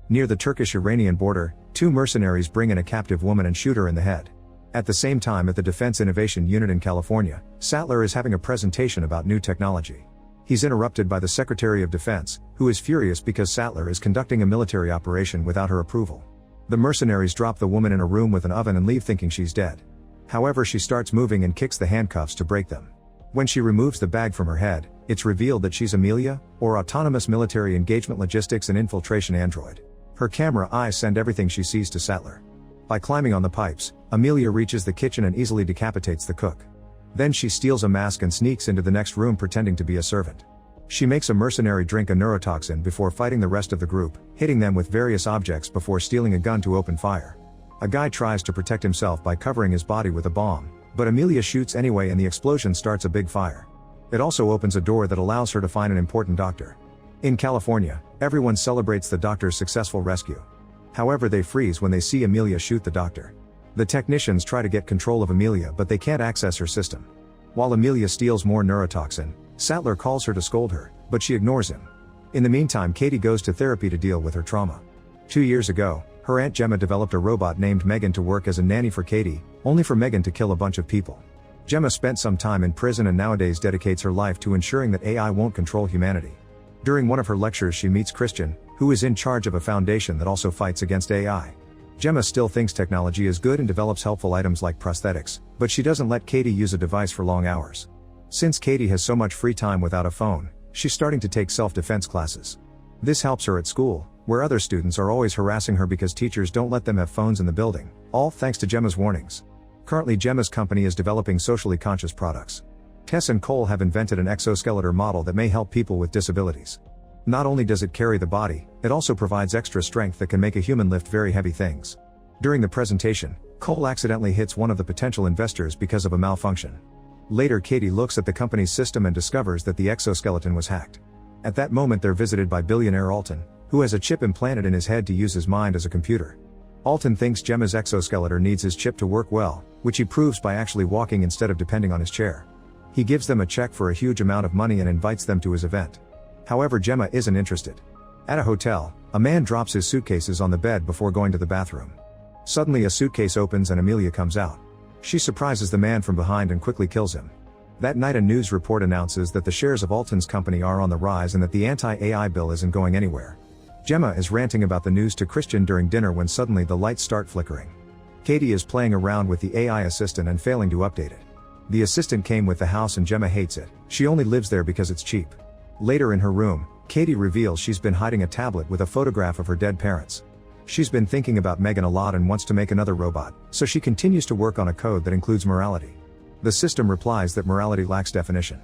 Near the Turkish-Iranian border, two mercenaries bring in a captive woman and shoot her in the head. At the same time at the Defense Innovation Unit in California, Sattler is having a presentation about new technology. He's interrupted by the Secretary of Defense, who is furious because Sattler is conducting a military operation without her approval. The mercenaries drop the woman in a room with an oven and leave thinking she's dead. However, she starts moving and kicks the handcuffs to break them. When she removes the bag from her head, it's revealed that she's Amelia, or Autonomous Military Engagement Logistics and Infiltration Android. Her camera eyes send everything she sees to Sattler. By climbing on the pipes, Amelia reaches the kitchen and easily decapitates the cook. Then she steals a mask and sneaks into the next room pretending to be a servant. She makes a mercenary drink a neurotoxin before fighting the rest of the group, hitting them with various objects before stealing a gun to open fire. A guy tries to protect himself by covering his body with a bomb, but Amelia shoots anyway and the explosion starts a big fire. It also opens a door that allows her to find an important doctor. In California, everyone celebrates the doctor's successful rescue. However, they freeze when they see Amelia shoot the doctor. The technicians try to get control of Amelia but they can't access her system. While Amelia steals more neurotoxin, Sattler calls her to scold her, but she ignores him. In the meantime, Katie goes to therapy to deal with her trauma. 2 years ago, her Aunt Gemma developed a robot named Megan to work as a nanny for Katie, only for Megan to kill a bunch of people. Gemma spent some time in prison and nowadays dedicates her life to ensuring that AI won't control humanity. During one of her lectures she meets Christian, who is in charge of a foundation that also fights against AI. Gemma still thinks technology is good and develops helpful items like prosthetics, but she doesn't let Katie use a device for long hours. Since Katie has so much free time without a phone, she's starting to take self-defense classes. This helps her at school, where other students are always harassing her because teachers don't let them have phones in the building, all thanks to Gemma's warnings. Currently Gemma's company is developing socially conscious products. Tess and Cole have invented an exoskeleton model that may help people with disabilities. Not only does it carry the body, it also provides extra strength that can make a human lift very heavy things. During the presentation, Cole accidentally hits one of the potential investors because of a malfunction. Later Katie looks at the company's system and discovers that the exoskeleton was hacked. At that moment they're visited by billionaire Alton, who has a chip implanted in his head to use his mind as a computer. Alton thinks Gemma's exoskeleton needs his chip to work well, which he proves by actually walking instead of depending on his chair. He gives them a check for a huge amount of money and invites them to his event. However, Gemma isn't interested. At a hotel, a man drops his suitcases on the bed before going to the bathroom. Suddenly a suitcase opens and Amelia comes out. She surprises the man from behind and quickly kills him. That night a news report announces that the shares of Alton's company are on the rise and that the anti-AI bill isn't going anywhere. Gemma is ranting about the news to Christian during dinner when suddenly the lights start flickering. Katie is playing around with the AI assistant and failing to update it. The assistant came with the house and Gemma hates it. She only lives there because it's cheap. Later in her room, Katie reveals she's been hiding a tablet with a photograph of her dead parents. She's been thinking about Megan a lot and wants to make another robot, so she continues to work on a code that includes morality. The system replies that morality lacks definition.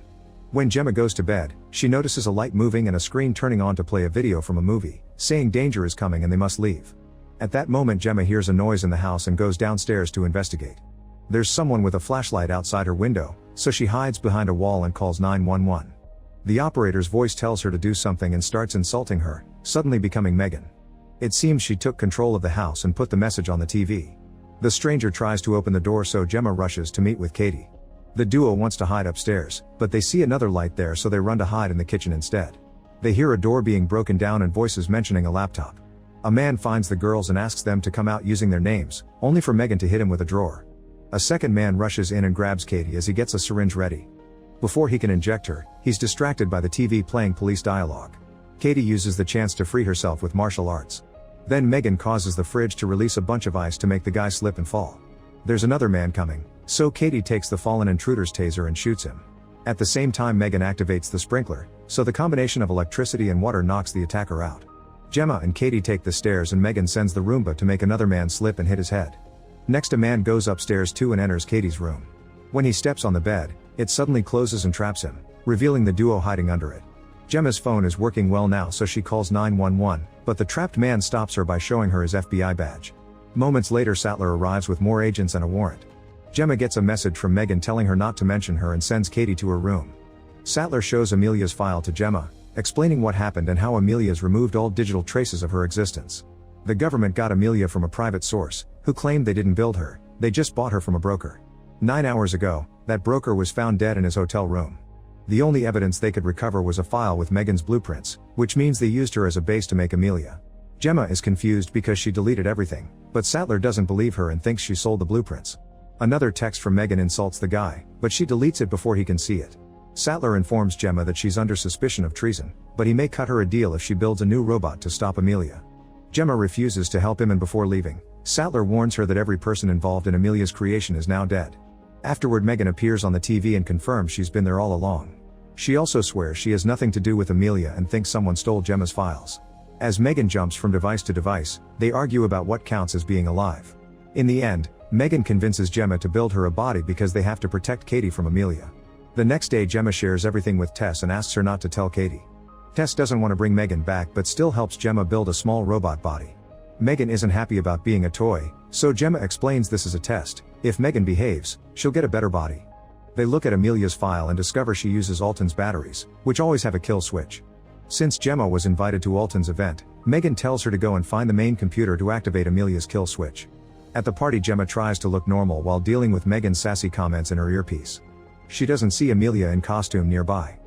When Gemma goes to bed, she notices a light moving and a screen turning on to play a video from a movie, saying danger is coming and they must leave. At that moment Gemma hears a noise in the house and goes downstairs to investigate. There's someone with a flashlight outside her window, so she hides behind a wall and calls 911. The operator's voice tells her to do something and starts insulting her, suddenly becoming Megan. It seems she took control of the house and put the message on the TV. The stranger tries to open the door so Gemma rushes to meet with Katie. The duo wants to hide upstairs, but they see another light there so they run to hide in the kitchen instead. They hear a door being broken down and voices mentioning a laptop. A man finds the girls and asks them to come out using their names, only for Megan to hit him with a drawer. A second man rushes in and grabs Katie as he gets a syringe ready. Before he can inject her, he's distracted by the TV playing police dialogue. Katie uses the chance to free herself with martial arts. Then Megan causes the fridge to release a bunch of ice to make the guy slip and fall. There's another man coming, so Katie takes the fallen intruder's taser and shoots him. At the same time Megan activates the sprinkler, so the combination of electricity and water knocks the attacker out. Gemma and Katie take the stairs and Megan sends the Roomba to make another man slip and hit his head. Next a man goes upstairs too and enters Katie's room. When he steps on the bed, it suddenly closes and traps him, revealing the duo hiding under it. Gemma's phone is working well now so she calls 911, but the trapped man stops her by showing her his FBI badge. Moments later Sattler arrives with more agents and a warrant. Gemma gets a message from Megan telling her not to mention her and sends Katie to her room. Sattler shows Amelia's file to Gemma, explaining what happened and how Amelia's removed all digital traces of her existence. The government got Amelia from a private source, who claimed they didn't build her, they just bought her from a broker. 9 hours ago, that broker was found dead in his hotel room. The only evidence they could recover was a file with Megan's blueprints, which means they used her as a base to make Amelia. Gemma is confused because she deleted everything, but Sattler doesn't believe her and thinks she sold the blueprints. Another text from Megan insults the guy, but she deletes it before he can see it. Sattler informs Gemma that she's under suspicion of treason, but he may cut her a deal if she builds a new robot to stop Amelia. Gemma refuses to help him, and before leaving, Sattler warns her that every person involved in Amelia's creation is now dead. Afterward, Megan appears on the TV and confirms she's been there all along. She also swears she has nothing to do with Amelia and thinks someone stole Gemma's files. As Megan jumps from device to device, they argue about what counts as being alive. In the end, Megan convinces Gemma to build her a body because they have to protect Katie from Amelia. The next day, Gemma shares everything with Tess and asks her not to tell Katie. Tess doesn't want to bring Megan back but still helps Gemma build a small robot body. Megan isn't happy about being a toy, so Gemma explains this is a test. If Megan behaves, she'll get a better body. They look at Amelia's file and discover she uses Alton's batteries, which always have a kill switch. Since Gemma was invited to Alton's event, Megan tells her to go and find the main computer to activate Amelia's kill switch. At the party, Gemma tries to look normal while dealing with Megan's sassy comments in her earpiece. She doesn't see Amelia in costume nearby.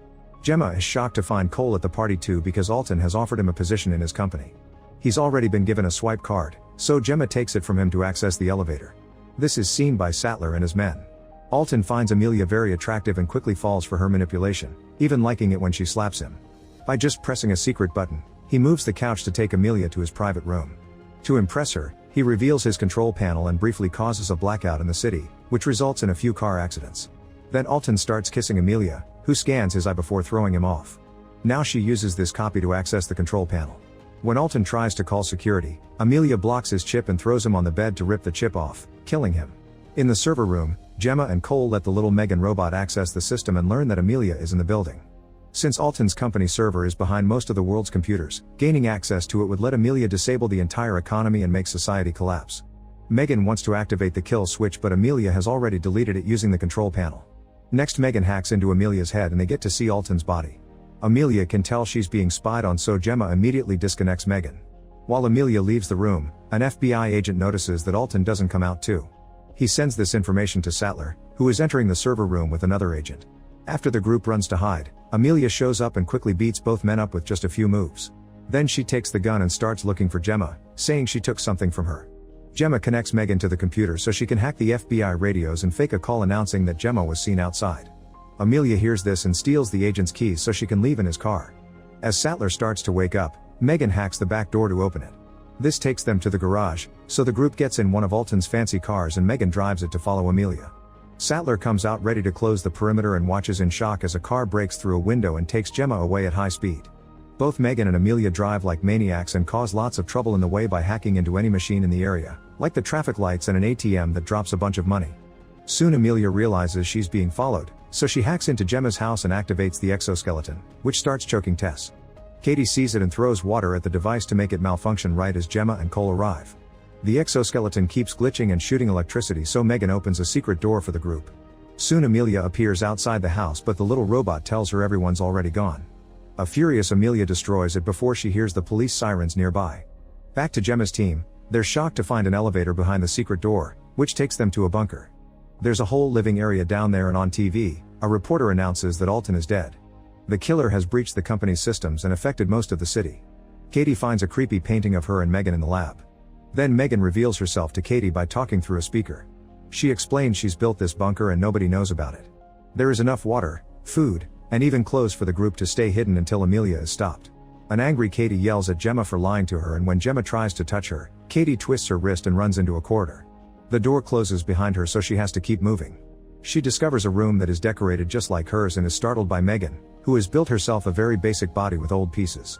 Gemma is shocked to find Cole at the party too because Alton has offered him a position in his company. He's already been given a swipe card, so Gemma takes it from him to access the elevator. This is seen by Sattler and his men. Alton finds Amelia very attractive and quickly falls for her manipulation, even liking it when she slaps him. By just pressing a secret button, he moves the couch to take Amelia to his private room. To impress her, he reveals his control panel and briefly causes a blackout in the city, which results in a few car accidents. Then Alton starts kissing Amelia, who scans his eye before throwing him off. Now she uses this copy to access the control panel. When Alton tries to call security, Amelia blocks his chip and throws him on the bed to rip the chip off, killing him. In the server room, Gemma and Cole let the little Megan robot access the system and learn that Amelia is in the building. Since Alton's company server is behind most of the world's computers, gaining access to it would let Amelia disable the entire economy and make society collapse. Megan wants to activate the kill switch, but Amelia has already deleted it using the control panel. Next, Megan hacks into Amelia's head and they get to see Alton's body. Amelia can tell she's being spied on, so Gemma immediately disconnects Megan. While Amelia leaves the room, an FBI agent notices that Alton doesn't come out too. He sends this information to Sattler, who is entering the server room with another agent. After the group runs to hide, Amelia shows up and quickly beats both men up with just a few moves. Then she takes the gun and starts looking for Gemma, saying she took something from her. Gemma connects Megan to the computer so she can hack the FBI radios and fake a call announcing that Gemma was seen outside. Amelia hears this and steals the agent's keys so she can leave in his car. As Sattler starts to wake up, Megan hacks the back door to open it. This takes them to the garage, so the group gets in one of Alton's fancy cars and Megan drives it to follow Amelia. Sattler comes out ready to close the perimeter and watches in shock as a car breaks through a window and takes Gemma away at high speed. Both Megan and Amelia drive like maniacs and cause lots of trouble in the way by hacking into any machine in the area, like the traffic lights and an ATM that drops a bunch of money. Soon Amelia realizes she's being followed, so she hacks into Gemma's house and activates the exoskeleton, which starts choking Tess. Katie sees it and throws water at the device to make it malfunction right as Gemma and Cole arrive. The exoskeleton keeps glitching and shooting electricity, so Megan opens a secret door for the group. Soon Amelia appears outside the house, but the little robot tells her everyone's already gone. A furious Amelia destroys it before she hears the police sirens nearby. Back to Gemma's team, they're shocked to find an elevator behind the secret door, which takes them to a bunker. There's a whole living area down there, and on TV, a reporter announces that Alton is dead. The killer has breached the company's systems and affected most of the city. Katie finds a creepy painting of her and Megan in the lab. Then Megan reveals herself to Katie by talking through a speaker. She explains she's built this bunker and nobody knows about it. There is enough water, food, and even clothes for the group to stay hidden until Amelia is stopped. An angry Katie yells at Gemma for lying to her, and when Gemma tries to touch her, Katie twists her wrist and runs into a corridor. The door closes behind her, so she has to keep moving. She discovers a room that is decorated just like hers and is startled by Megan, who has built herself a very basic body with old pieces.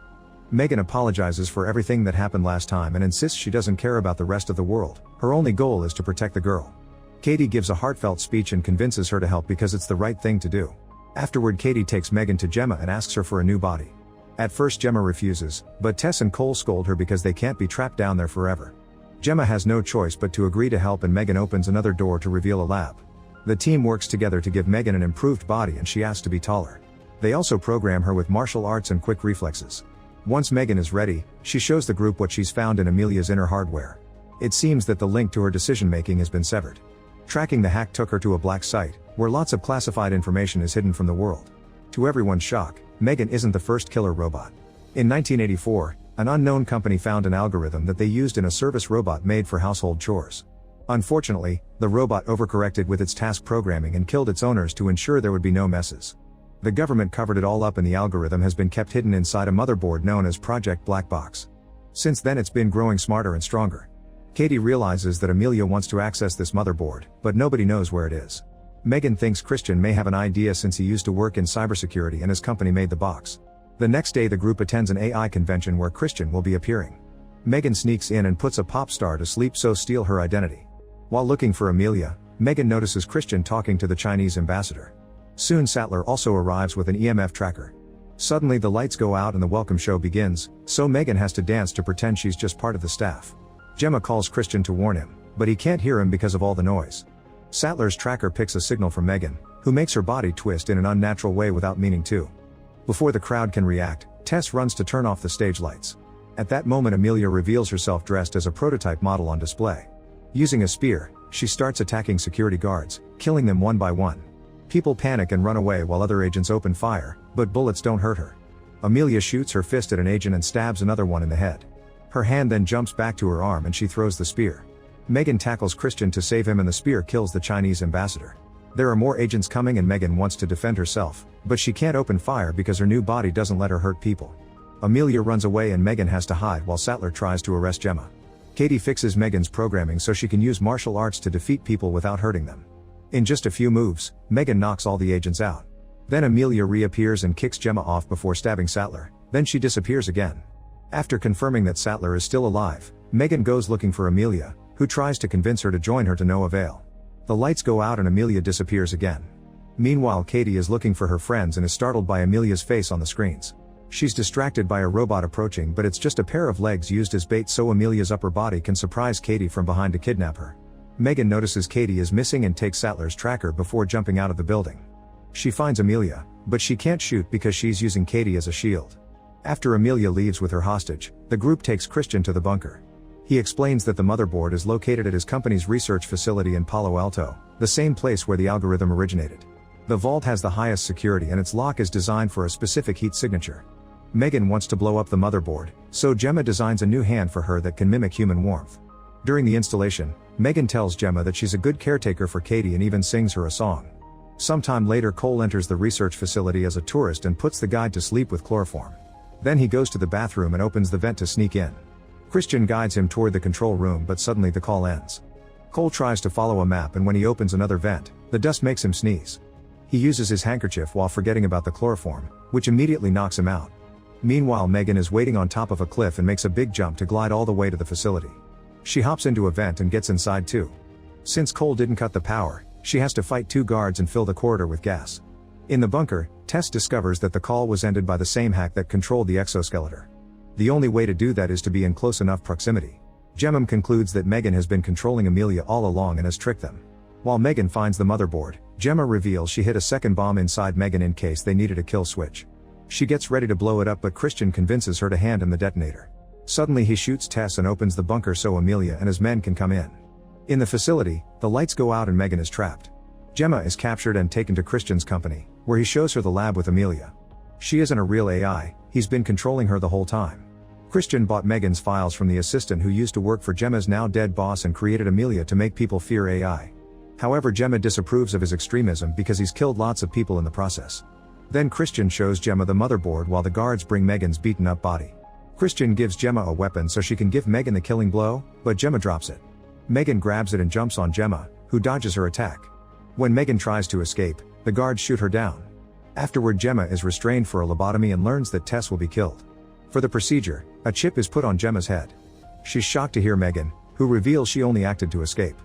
Megan apologizes for everything that happened last time and insists she doesn't care about the rest of the world. Her only goal is to protect the girl. Katie gives a heartfelt speech and convinces her to help because it's the right thing to do. Afterward, Katie takes Megan to Gemma and asks her for a new body. At first Gemma refuses, but Tess and Cole scold her because they can't be trapped down there forever. Gemma has no choice but to agree to help, and Megan opens another door to reveal a lab. The team works together to give Megan an improved body, and she asks to be taller. They also program her with martial arts and quick reflexes. Once Megan is ready, she shows the group what she's found in Amelia's inner hardware. It seems that the link to her decision-making has been severed. Tracking the hack took her to a black site, where lots of classified information is hidden from the world. To everyone's shock, Megan isn't the first killer robot. In 1984, An unknown company found an algorithm that they used in a service robot made for household chores. Unfortunately, the robot overcorrected with its task programming and killed its owners to ensure there would be no messes. The government covered it all up and the algorithm has been kept hidden inside a motherboard known as Project Black Box. Since then it's been growing smarter and stronger. Katie realizes that Amelia wants to access this motherboard, but nobody knows where it is. Megan thinks Christian may have an idea since he used to work in cybersecurity and his company made the box. The next day the group attends an AI convention where Christian will be appearing. Megan sneaks in and puts a pop star to sleep so steal her identity. While looking for Amelia, Megan notices Christian talking to the Chinese ambassador. Soon Sattler also arrives with an EMF tracker. Suddenly the lights go out and the welcome show begins, so Megan has to dance to pretend she's just part of the staff. Gemma calls Christian to warn him, but he can't hear him because of all the noise. Sattler's tracker picks a signal from Megan, who makes her body twist in an unnatural way without meaning to. Before the crowd can react, Tess runs to turn off the stage lights. At that moment Amelia reveals herself dressed as a prototype model on display. Using a spear, she starts attacking security guards, killing them one by one. People panic and run away while other agents open fire, but bullets don't hurt her. Amelia shoots her fist at an agent and stabs another one in the head. Her hand then jumps back to her arm and she throws the spear. Megan tackles Christian to save him and the spear kills the Chinese ambassador. There are more agents coming and Megan wants to defend herself, but she can't open fire because her new body doesn't let her hurt people. Amelia runs away and Megan has to hide while Sattler tries to arrest Gemma. Katie fixes Megan's programming so she can use martial arts to defeat people without hurting them. In just a few moves, Megan knocks all the agents out. Then Amelia reappears and kicks Gemma off before stabbing Sattler, then she disappears again. After confirming that Sattler is still alive, Megan goes looking for Amelia, who tries to convince her to join her to no avail. The lights go out and Amelia disappears again. Meanwhile Katie is looking for her friends and is startled by Amelia's face on the screens. She's distracted by a robot approaching but it's just a pair of legs used as bait so Amelia's upper body can surprise Katie from behind to kidnap her. Megan notices Katie is missing and takes Sattler's tracker before jumping out of the building. She finds Amelia, but she can't shoot because she's using Katie as a shield. After Amelia leaves with her hostage, the group takes Christian to the bunker. He explains that the motherboard is located at his company's research facility in Palo Alto, the same place where the algorithm originated. The vault has the highest security and its lock is designed for a specific heat signature. Megan wants to blow up the motherboard, so Gemma designs a new hand for her that can mimic human warmth. During the installation, Megan tells Gemma that she's a good caretaker for Katie and even sings her a song. Sometime later Cole enters the research facility as a tourist and puts the guide to sleep with chloroform. Then he goes to the bathroom and opens the vent to sneak in. Christian guides him toward the control room but suddenly the call ends. Cole tries to follow a map and when he opens another vent, the dust makes him sneeze. He uses his handkerchief while forgetting about the chloroform, which immediately knocks him out. Meanwhile Megan is waiting on top of a cliff and makes a big jump to glide all the way to the facility. She hops into a vent and gets inside too. Since Cole didn't cut the power, she has to fight two guards and fill the corridor with gas. In the bunker, Tess discovers that the call was ended by the same hack that controlled the exoskeleton. The only way to do that is to be in close enough proximity. Gemma concludes that Megan has been controlling Amelia all along and has tricked them. While Megan finds the motherboard, Gemma reveals she hid a second bomb inside Megan in case they needed a kill switch. She gets ready to blow it up but Christian convinces her to hand him the detonator. Suddenly he shoots Tess and opens the bunker so Amelia and his men can come in. In the facility, the lights go out and Megan is trapped. Gemma is captured and taken to Christian's company, where he shows her the lab with Amelia. She isn't a real AI, he's been controlling her the whole time. Christian bought Megan's files from the assistant who used to work for Gemma's now dead boss and created Amelia to make people fear AI. However, Gemma disapproves of his extremism because he's killed lots of people in the process. Then Christian shows Gemma the motherboard while the guards bring Megan's beaten up body. Christian gives Gemma a weapon so she can give Megan the killing blow, but Gemma drops it. Megan grabs it and jumps on Gemma, who dodges her attack. When Megan tries to escape, the guards shoot her down. Afterward Gemma is restrained for a lobotomy and learns that Tess will be killed. For the procedure, a chip is put on Gemma's head. She's shocked to hear Megan, who reveals she only acted to escape.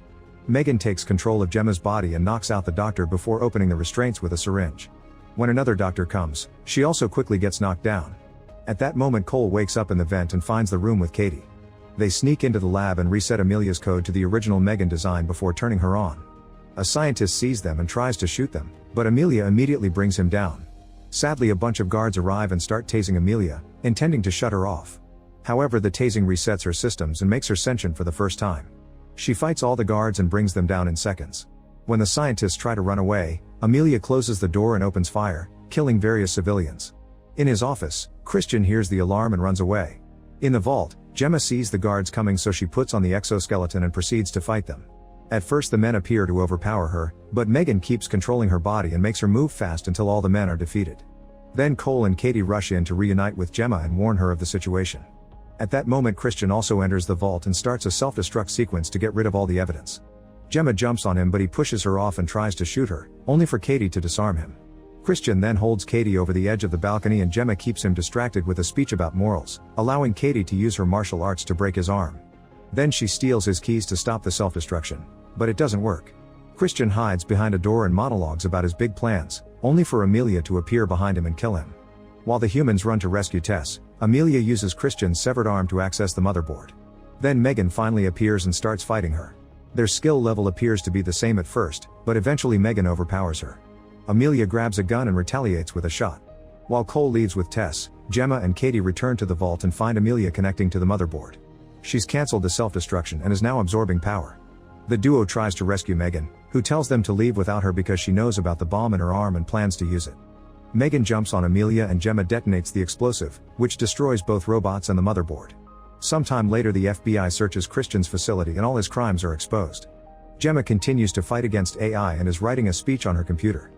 Megan takes control of Gemma's body and knocks out the doctor before opening the restraints with a syringe. When another doctor comes, she also quickly gets knocked down. At that moment Cole wakes up in the vent and finds the room with Katie. They sneak into the lab and reset Amelia's code to the original Megan design before turning her on. A scientist sees them and tries to shoot them, but Amelia immediately brings him down. Sadly, a bunch of guards arrive and start tasing Amelia, intending to shut her off. However, the tasing resets her systems and makes her sentient for the first time. She fights all the guards and brings them down in seconds. When the scientists try to run away, Amelia closes the door and opens fire, killing various civilians. In his office, Christian hears the alarm and runs away. In the vault, Gemma sees the guards coming, so she puts on the exoskeleton and proceeds to fight them. At first the men appear to overpower her, but Megan keeps controlling her body and makes her move fast until all the men are defeated. Then Cole and Katie rush in to reunite with Gemma and warn her of the situation. At that moment Christian also enters the vault and starts a self-destruct sequence to get rid of all the evidence. Gemma jumps on him, but he pushes her off and tries to shoot her, only for Katie to disarm him. Christian then holds Katie over the edge of the balcony and Gemma keeps him distracted with a speech about morals, allowing Katie to use her martial arts to break his arm. Then she steals his keys to stop the self-destruction, but it doesn't work. Christian hides behind a door and monologues about his big plans, only for Amelia to appear behind him and kill him. While the humans run to rescue Tess, Amelia uses Christian's severed arm to access the motherboard. Then Megan finally appears and starts fighting her. Their skill level appears to be the same at first, but eventually Megan overpowers her. Amelia grabs a gun and retaliates with a shot. While Cole leaves with Tess, Gemma and Katie return to the vault and find Amelia connecting to the motherboard. She's cancelled the self-destruction and is now absorbing power. The duo tries to rescue Megan, who tells them to leave without her because she knows about the bomb in her arm and plans to use it. Megan jumps on Amelia and Gemma detonates the explosive, which destroys both robots and the motherboard. Sometime later the FBI searches Christian's facility and all his crimes are exposed. Gemma continues to fight against AI and is writing a speech on her computer.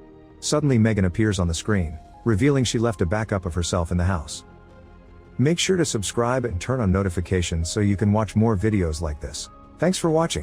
Suddenly Megan appears on the screen, revealing she left a backup of herself in the house. Make sure to subscribe and turn on notifications so you can watch more videos like this. Thanks for watching.